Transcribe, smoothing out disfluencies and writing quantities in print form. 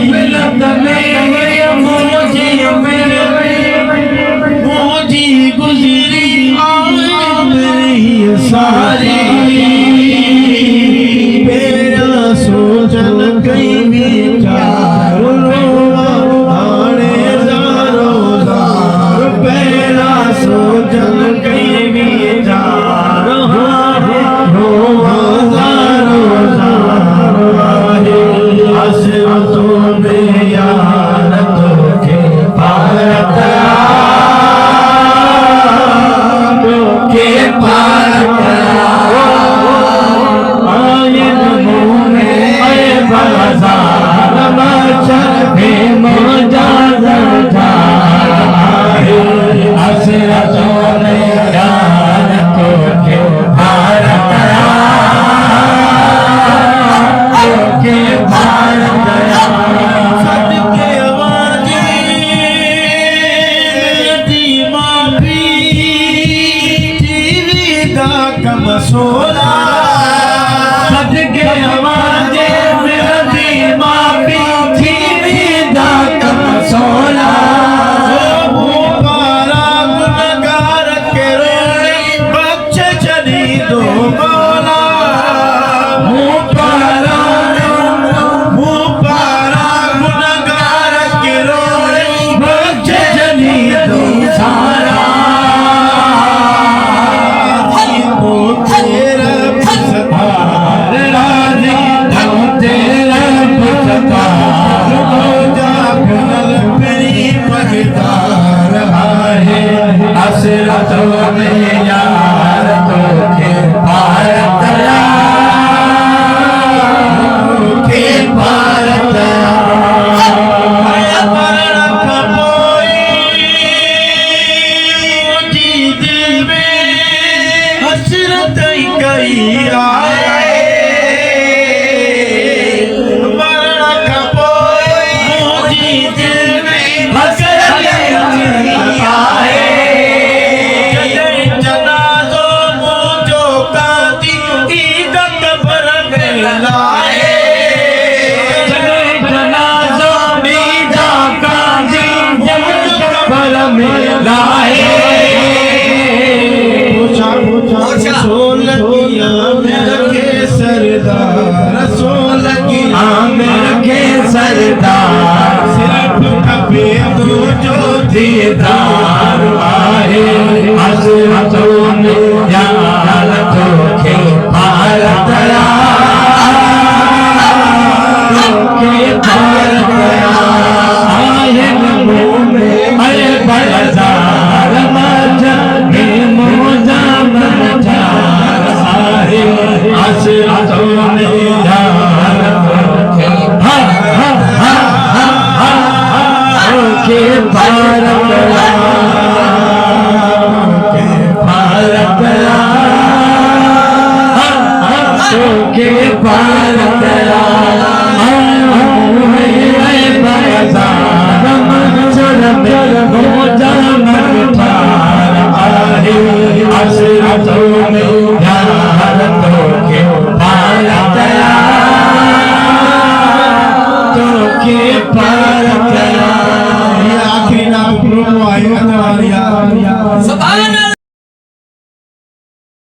गफलत में मुझे गुजरी मेरी सारी मेरा सोचन कई विचार आने जारो जार मेरा सोचन कई विचार सोला सदके आवाज़े मेरी माफ़ी थी विदा कम सोला पारा गुनहगार के रोने बख्श चली दो मौला पारा गुनहगार के रोने बख्श चली दो सारा हसरतों में यार तो के पार तया के पार तया मरण खपोई जी दिल में हसरत कई आए मरण खपोई जी दिल में हसरत कई आए सोलगिया में रखे सरदार सोलगिया में रखे सरदार सिर्फ कभी तो जो दीदार आए हसरतों में यार तो के पार तया के पार तया आए मुँह में आए बाजार मजा मोजा मजा हसरतों में यार के पार तया के पार तया के पार तया बाजार मजा